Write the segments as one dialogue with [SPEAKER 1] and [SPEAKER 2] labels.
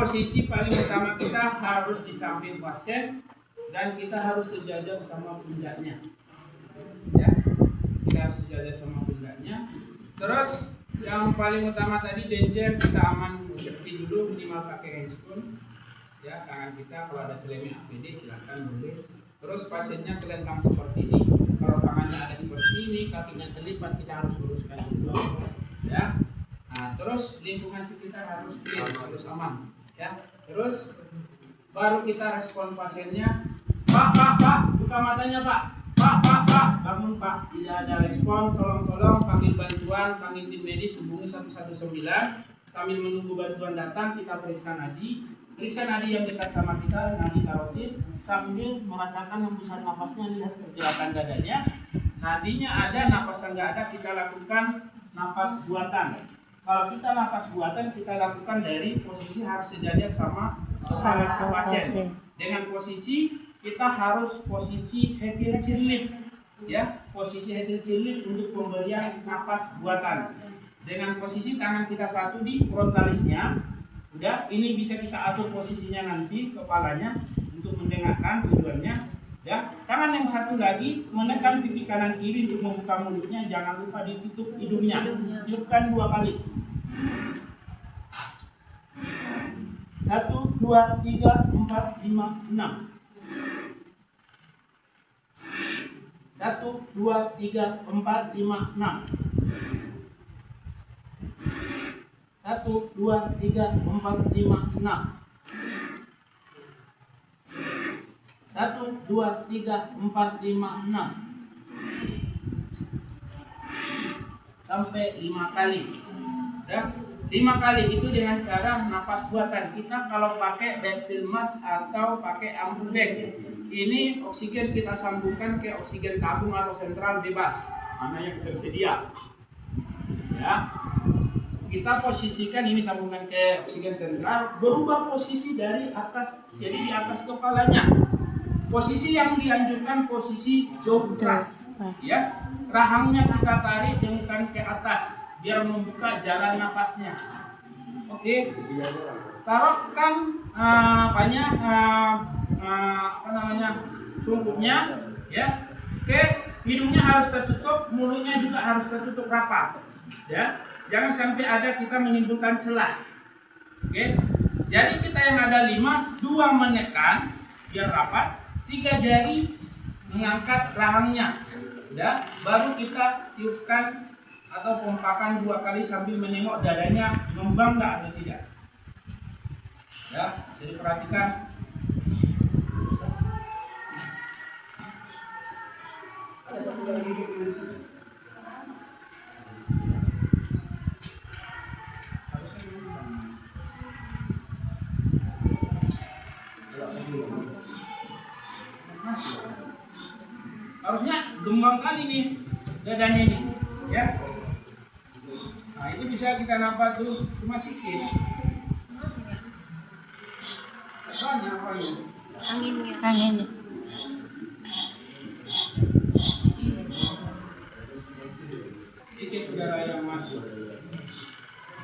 [SPEAKER 1] posisi paling utama kita harus di samping pasien dan kita harus sejajar sama pundaknya. Ya, kita harus sejajar sama pundaknya. Terus yang paling utama tadi danger kita aman seperti dulu, minimal pakai handscoon. Ya, tangan kita kalau ada claiming APD silakan boleh. Terus pasiennya kelentang seperti ini. Kalau tangannya ada seperti ini, kakinya terlipat, kita harus luruskan dulu. Ya. Nah, terus lingkungan sekitar harus clean, harus aman. Ya. Terus baru kita respon pasiennya. Pak, buka matanya Pak. Pak, bangun Pak. Tidak ada respon, tolong panggil bantuan, panggil tim medis, hubungi 119. Sambil menunggu bantuan datang, kita periksa nadi. Periksa nadi yang dekat sama kita, nadi karotis, sambil merasakan hembusan nafasnya, lihat pergerakan dadanya. Nadinya ada, nafasnya nggak ada, kita lakukan nafas buatan. Kalau kita nafas buatan, kita lakukan dari posisi harus sejajar sama kepala pasien. Dengan posisi kita harus posisi head lip, ya, posisi head lip untuk pemberian nafas buatan. Dengan posisi tangan kita satu di frontalisnya, udah, ini bisa kita atur posisinya nanti kepalanya untuk mendengarkan tujuannya. Ya, tangan yang satu lagi menekan pipi kanan kiri untuk membuka mulutnya, jangan lupa ditutup hidungnya. Tiupkan 2 kali. 1, 2, 3, 4, 5, 6. 1, 2, 3, 4, 5, 6. 1, 2, 3, 4, 5, 6. 1, 2, 3, 4, 5, 6. Sampai 5 kali. Ya, 5 kali itu dengan cara nafas buatan. Kita kalau pakai bed mask atau pakai ampul bag, ini oksigen kita sambungkan ke oksigen tabung atau sentral bebas, mana yang tersedia. Ya, kita posisikan ini sambungan ke oksigen sentral, berubah posisi dari atas, jadi di atas kepalanya. Posisi yang dianjurkan posisi jauh keras, ya. Rahangnya kita tarik dengan ke atas biar membuka jalan nafasnya. Oke. Taruhkan sungguhnya, ya. Oke, hidungnya harus tertutup, mulutnya juga harus tertutup rapat, ya. Jangan sampai ada kita menimbulkan celah. Oke. Jadi kita yang ada 5, 2 menekan biar rapat, 3 jari mengangkat rahangnya. Udah, baru kita tiupkan atau pompakan 2 kali sambil menengok dadanya ngembang nggak atau tidak. Ya, bisa diperhatikan. Ada satu lagi di sini. Harusnya gembang kali nih dadanya ini, ya. Nah, itu bisa kita nampak tuh cuma sedikit. Apa ini?
[SPEAKER 2] Anginnya.
[SPEAKER 1] Sedikit udara yang masuk.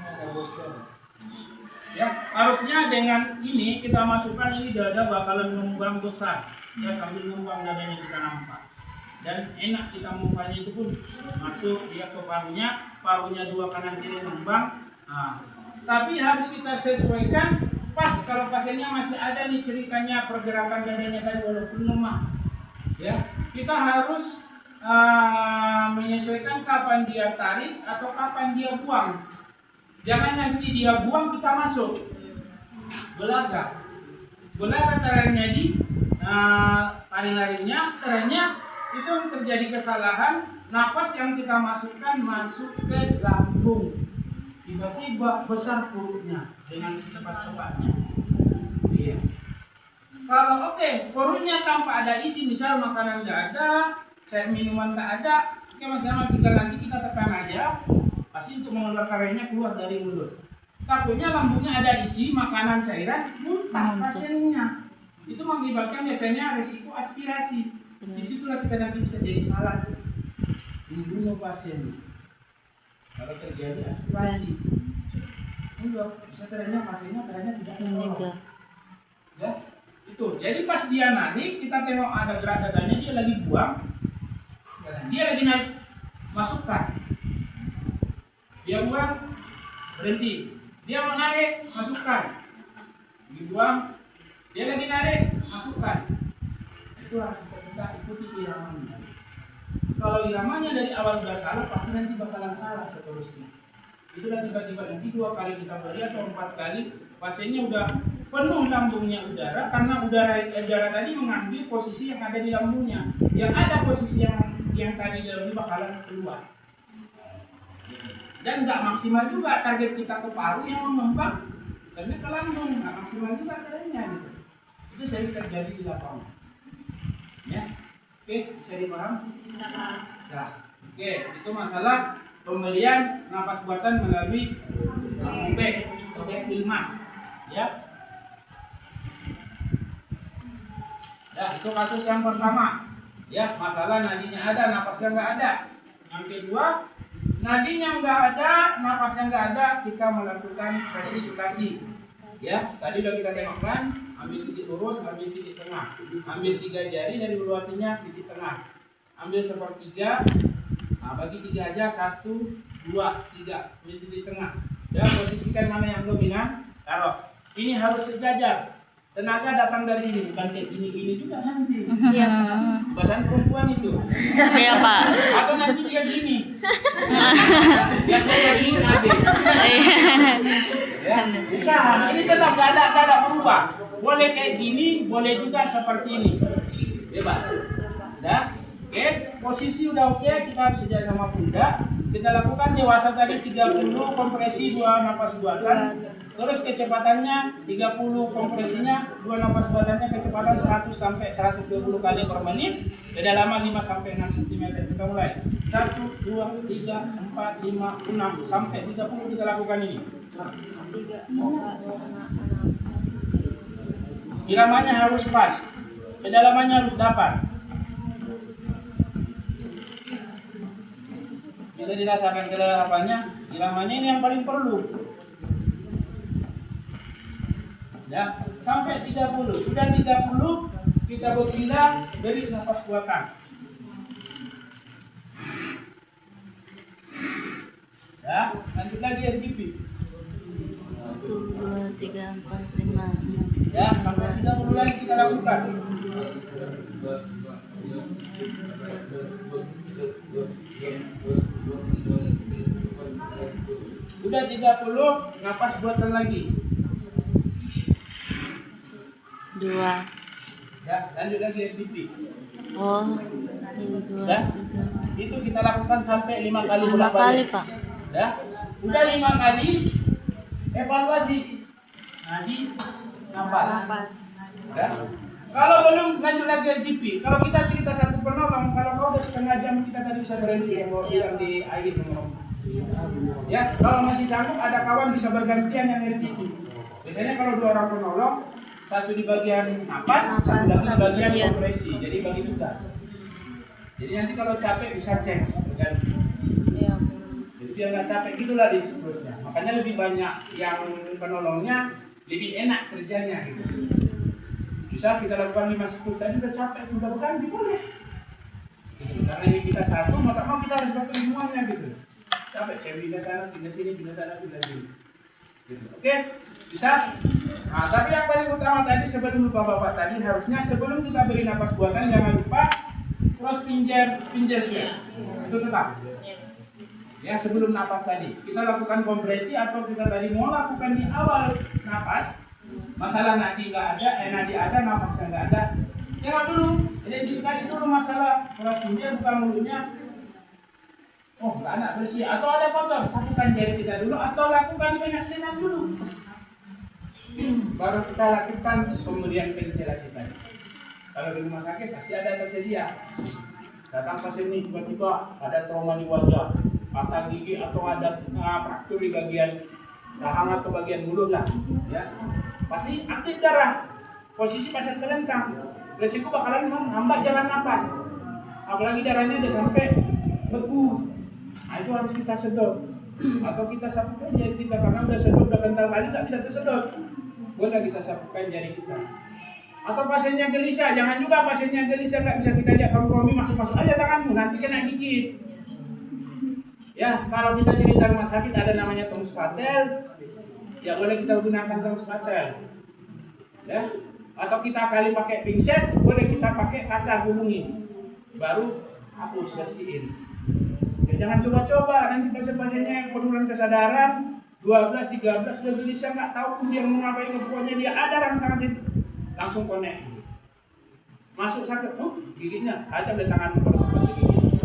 [SPEAKER 1] Ada bocor. Ya, harusnya dengan ini kita masukkan, ini dada bakalan ngembang besar. Ya, sambil ngembang dadanya kita nampak. Dan enak kita mumpanya itu pun masuk dia ke parunya 2 kanan kiri ngembang. Nah, tapi harus kita sesuaikan pas kalau pasiennya masih ada nih ceritanya pergerakan dadanya tadi walaupun lemah. Ya, kita harus menyesuaikan kapan dia tarik atau kapan dia buang. Jangan nanti dia buang kita masuk. Belaga taringnya di lari-larinya, ternyata itu terjadi kesalahan, napas yang kita masukkan masuk ke lambung, tiba-tiba besar perutnya dengan secepat-cepatnya. Iya. Kalau perutnya tanpa ada isi, misal makanan nggak ada, minuman nggak ada, sama-sama tinggal nanti kita tekan aja, pasti untuk mengeluarkan airnya keluar dari mulut. Takutnya lambungnya ada isi makanan cairan, muntah pasiennya. Itu mengakibatkan biasanya risiko aspirasi. Disitulah kita nanti bisa jadi salah, membunuh pasien. Kalau terjadi aspirasi, enggak bisa ternyata pasiennya tidak keluar. Jadi pas dia narik, kita tengok ada gerak dadanya, dia lagi buang, dia lagi naik, masukkan. Dia buang, berhenti. Dia mau narik, masukkan. Dibuang, dia lagi narik, masukkan. Itu harus bisa kita ikuti iramanya. Kalau iramanya dari awal sudah salah, pasti nanti bakalan salah seterusnya. Itulah tiba-tiba nanti 2 kali kita beri atau 4 kali, pasiennya udah penuh lambungnya udara, karena udara tadi mengambil posisi yang ada di lambungnya. Yang ada posisi yang tadi di lambung bakalan keluar. Dan nggak maksimal juga target kita ke paru yang mengembang, karena ke lambung nggak maksimal juga caranya gitu. Itu sering terjadi di lapangan. Ya, oke, bisa dipaham? Nah, oke, itu masalah pemberian napas buatan melalui obek ilmas. Ya, itu kasus yang pertama. Ya, masalah nadinya ada, napasnya nggak ada. Yang kedua, nadinya nggak ada, napasnya nggak ada, kita melakukan resusitasi. Ya, tadi udah kita tengokkan, ambil titik lurus, ambil titik tengah, ambil 3 jari dari ulu hatinya titik tengah, ambil sepertiga, nah bagi 3 aja, 1, 2, 3, ambil titik tengah. Ya, posisikan mana yang dominan, taruh. Ini harus sejajar. Tenaga datang dari sini, bukan kayak gini-gini juga nanti.
[SPEAKER 2] Iya.
[SPEAKER 1] Bahasan perempuan itu.
[SPEAKER 2] Iya, Pak.
[SPEAKER 1] Atau nanti dia gini. Biasanya gini nanti. Ya, bukan. Ini tetap gak ada berubah. Boleh kayak gini, boleh juga seperti ini. Bebas. Ya. Oke, posisi udah oke, kita harus sejajar sama pundak. Kita lakukan dewasa tadi 30 kompresi, 2 napas buatan. Terus kecepatannya 30 kompresinya, 2 napas buatannya kecepatan 100 sampai 120 kali per menit. Kedalaman 5 sampai 6 cm. Kita mulai. 1, 2, 3, 4, 5, 6 sampai 30 kita lakukan ini. Iramanya harus pas. Kedalamannya harus dapat. Bisa dirasakan kedalamannya. Iramanya ini yang paling perlu. Ya, sampai 30. Sudah 30, kita berpindah beri nafas buatan. Ya, lanjut lagi RGP.
[SPEAKER 2] 1, 2, 3, 4, 5, 6.
[SPEAKER 1] Ya, sampai 30 lagi kita lakukan. Udah 30, nafas buatan lagi.
[SPEAKER 2] 2.
[SPEAKER 1] Ya, lanjut lagi RGP.
[SPEAKER 2] Oh, 2,
[SPEAKER 1] Ya,
[SPEAKER 2] 3.
[SPEAKER 1] itu kita lakukan sampai 5 kali
[SPEAKER 2] 5
[SPEAKER 1] bolak-balik.
[SPEAKER 2] kali, Pak.
[SPEAKER 1] Ya, udah 5 kali, evaluasi. Nadi, nafas. Ya. Kalau belum, lanjut lagi RGP. Kalau kita cerita satu penolong, kalau kau udah setengah jam kita tadi bisa berhenti yang mau bilang di air penolong. Ya, kalau masih sanggup ada kawan bisa bergantian yang RGP. Biasanya kalau 2 orang penolong, satu di bagian napas, satu lagi di bagian kompresi. Jadi bagi tugas. Jadi nanti kalau capek bisa cek berganti. Jadi biar nggak capek gitulah di siklusnya. Makanya lebih banyak yang penolongnya, lebih enak kerjanya gitu. Bisa kita lakukan 5 siklus tadi udah capek, udah berganti boleh. Gitu. Karena ini kita satu, mau tak mau kita harus lakukan semuanya gitu. Capek, saya pindah sana, pindah sini, pindah sana, pindah sini. Gitu. Oke, bisa. Nah, tapi yang paling utama tadi sebelum lupa bapak tadi harusnya sebelum kita beri napas buatan jangan lupa cross pinjer swab. Itu tetap. Ya, sebelum napas tadi kita lakukan kompresi atau kita tadi mau lakukan di awal napas. Masalah nadi nggak ada, nadi ada, napasnya nggak ada. Tengok dulu, identifikasi dulu masalah cross pinjer bukan mulutnya. Oh, nggak ada bersih atau ada kotor, sapukan jari kita dulu atau lakukan penyaksinan dulu. Baru kita lakukan pemberian ventilasi tadi. Kalau di rumah sakit pasti ada tersedia. Datang pasien ini tiba-tiba ada trauma di wajah, patah gigi atau ada fraktur di bagian rahang atau bagian mulut lah, ya. Pasti aktif darah, posisi pasien terlentang, resiko bakalan menghambat jalan napas. Apalagi darahnya udah sampai beku. Nah, itu harus kita sedot atau kita sapukan jari kita karena udah sedot udah kental kali nggak bisa tersedot. Boleh kita sapukan jari kita Atau pasiennya gelisah, jangan juga pasiennya gelisah nggak bisa kita ajak kompromi, masuk aja tanganmu, nanti kena gigit. Ya, kalau kita cerita rumah sakit ada namanya tong spatel, ya boleh kita gunakan tong spatel. Ya, atau kita kali pakai pinset, boleh kita pakai kasar hubungi, baru hapus bersihin. Ya, jangan coba-coba, nanti pasiennya yang penurunan kesadaran 12, 13 sudah gelisah nggak tahu pun dia mau ngapain, pokoknya dia ada rangsangan situ, langsung connect. Masuk sakit tuh gigitnya, aja oleh tangan kalau seperti gigit.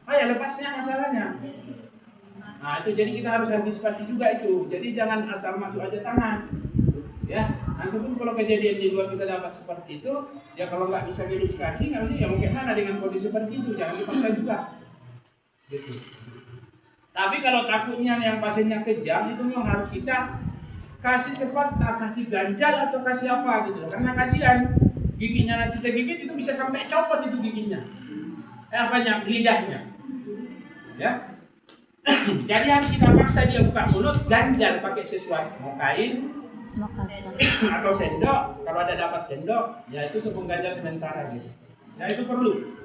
[SPEAKER 1] Oh ya lepasnya masalahnya. Nah itu jadi kita harus antisipasi juga itu. Jadi jangan asal masuk aja tangan. Ya, nanti pun kalau kejadian di luar kita dapat seperti itu, ya kalau nggak bisa verifikasi, nggak bisa ya mungkin mana dengan kondisi seperti itu, jangan dipaksa juga. Gitu. Tapi kalau takutnya yang pasiennya kejam itu memang harus kita kasih sepat, kasih ganjal atau kasih apa gitu loh. Karena kasihan giginya nanti tergigit itu bisa sampai copot itu giginya. Banyak lidahnya. Ya. Jadi harus kita paksa dia buka mulut, ganjal pakai sesuatu, mau kain
[SPEAKER 2] Makassar.
[SPEAKER 1] atau sendok. Kalau ada dapat sendok, ya itu untuk ganjal sementara gitu. Ya itu perlu.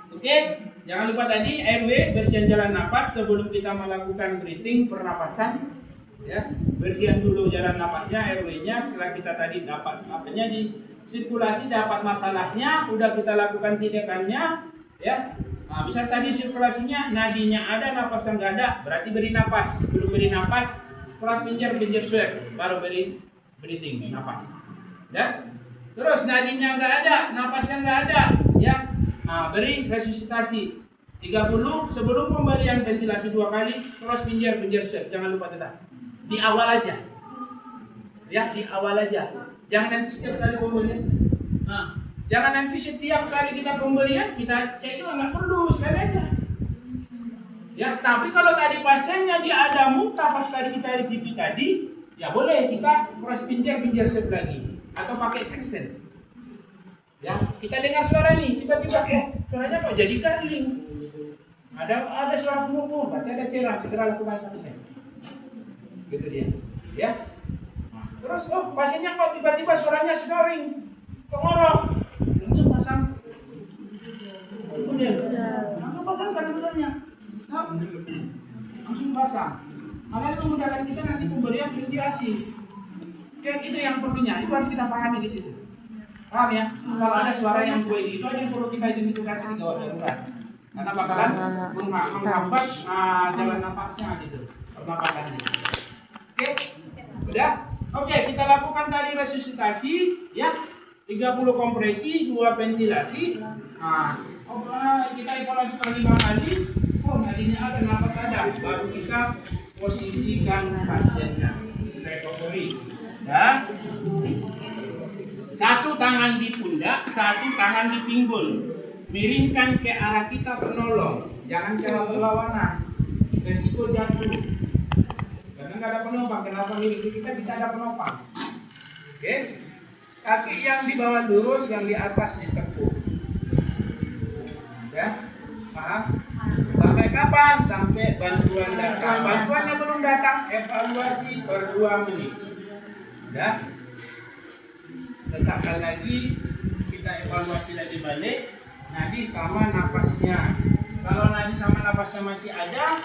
[SPEAKER 1] Oke, jangan lupa tadi airway, bersihan jalan napas sebelum kita melakukan breathing pernapasan. Ya, bersihan dulu jalan napasnya, airway-nya. Setelah kita tadi dapat apanya di sirkulasi, dapat masalahnya, udah kita lakukan tindakannya, ya. Nah, misal tadi sirkulasinya, nadinya ada, napasnya nggak ada, berarti beri napas. Sebelum beri napas, kelas pinggir swab, baru beri breathing, napas. Ya. Terus nadinya nggak ada, napasnya nggak ada, ya. Nah, beri resusitasi 30 sebelum pemberian ventilasi 2 kali, kelas pinggir swab, jangan lupa tetap. Di awal aja. Ya, di awal aja. Jangan nanti setiap kali pemberian. Nah, jangan nanti setiap kali kita pemberian kita cek juga, nggak perlu, sekali aja. Ya, tapi kalau tadi pasiennya dia ada muka pas tadi kita RGP tadi, ya boleh kita cross pinggir swab lagi atau pakai seksen. Ya, kita dengar suara nih, tiba-tiba suaranya kok jadi garling. Ada suara kumur, berarti ada cairan, segera lakukan seksen. Gitu dia. Ya. Terus pasiennya kok tiba-tiba suaranya snoring, kok ngorok, langsung pasang. Kemudian langsung pasang kan sebenarnya. Langsung pasang. Makanya itu memudahkan kita nanti pemberian ventilasi. Kayak itu yang perlunya, itu harus kita pahami di situ. Paham ya? Kalau ada suara yang gue itu aja yang perlu kita identifikasi di gawat darurat. Karena bakalan menghambat jalan napasnya gitu, pernapasannya. Oke, udah? Oke, kita lakukan tadi resusitasi, ya. 30 kompresi, 2 ventilasi. Nah, kita evaluasi per 5 kali. Nadinya ada, napas ada, baru kita posisikan pasiennya. Recovery. Ya. Satu tangan di pundak, satu tangan di pinggul. Miringkan ke arah kita penolong, jangan ke arah berlawanan. Resiko jatuh. Karena nggak ada penopang, kenapa miring kita ada penopang. Oke, kaki yang di bawah lurus, yang di atas ditekuk. Ya, paham? Sampai kapan? Sampai bantuan datang. Bantuannya belum datang, evaluasi per 2 menit. Ya. Letakkan lagi, kita evaluasi lagi balik. Nadi sama napasnya. Kalau nadi sama napasnya masih ada,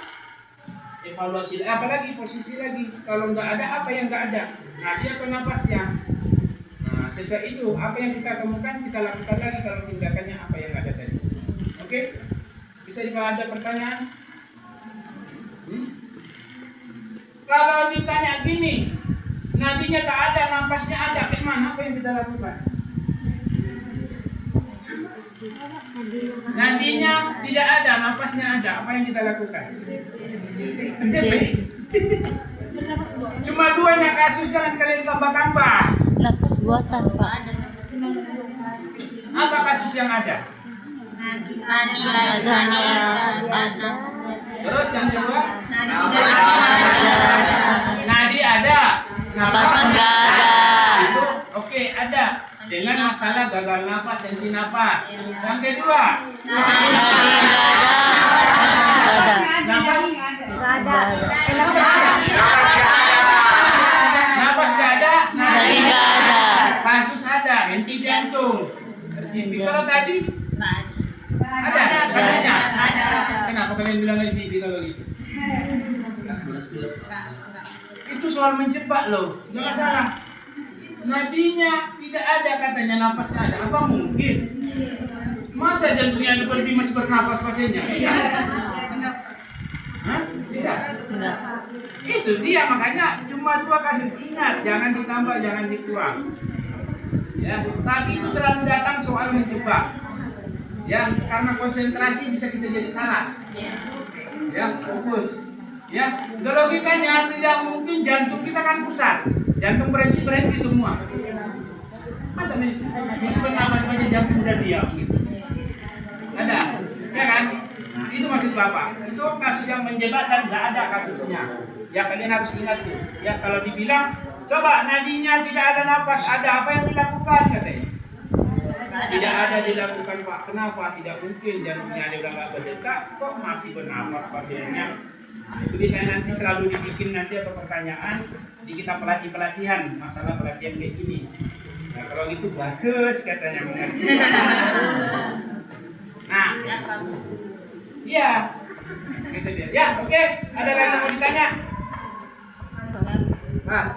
[SPEAKER 1] evaluasi lagi. Apalagi posisi lagi. Kalau nggak ada, apa yang nggak ada? Nadi atau napasnya? Nah, sesuai itu, apa yang kita temukan kita lakukan lagi. Kalau tindakannya apa yang ada tadi. Oke? Bisa ada pertanyaan? Kalau ditanya gini, nadinya tak ada, napasnya ada, bagaimana? Apa yang kita lakukan? Nadinya tidak ada, napasnya ada, apa yang kita lakukan? Cuma 2 kasus, jangan kalian tambah-tambah.
[SPEAKER 2] Napas buatan, Pak.
[SPEAKER 1] Apa kasus yang ada?
[SPEAKER 2] Ada.
[SPEAKER 1] Terus yang kedua? Nadi ada.
[SPEAKER 2] Napas enggak ada.
[SPEAKER 1] Itu oke, ada. Dengan masalah gagal napas, henti napas. Yang kedua?
[SPEAKER 2] Nadi enggak ada.
[SPEAKER 1] Napas? Napas enggak ada.
[SPEAKER 2] Nadi enggak ada.
[SPEAKER 1] Kasus ada. di jantung. TV. Kalau tadi ada kasusnya. Kenapa kalian bilang di TV kalau gitu? Itu soal menjebak loh, jangan salah. Nadinya tidak ada katanya, napasnya ada. Apa mungkin? Masa jantungnya ada lebih masih bernapas pasiennya? Bisa? Hah? Bisa?
[SPEAKER 2] Enggak.
[SPEAKER 1] Itu dia, makanya cuma 2 kasus. Ingat, jangan ditambah, jangan dikurang. Ya, tapi itu selalu datang soal menjebak. Ya, karena konsentrasi bisa kita jadi salah. Ya, fokus. Ya, logikanya tidak mungkin jantung kita kan pusat. Jantung berhenti semua. Masa masih bernapas saja jantung udah diam gitu. Ada, ya kan? Nah, itu maksud Bapak. Itu kasus yang menjebak dan nggak ada kasusnya. Ya kalian harus ingat tuh. Ya kalau dibilang, coba nadinya tidak ada napas, ada apa yang dilakukan katanya? Tidak ada dilakukan Pak. Kenapa? Tidak mungkin jantungnya ada udah nggak berdetak, kok masih bernapas pasiennya? Itu biasanya nanti selalu dibikin nanti apa pertanyaan di kita pelatihan masalah pelatihan kayak gini. Nah kalau gitu bagus katanya mengerti. Nah, iya, gitu dia. Ya, oke. Ada lagi yang mau ditanya? Mas.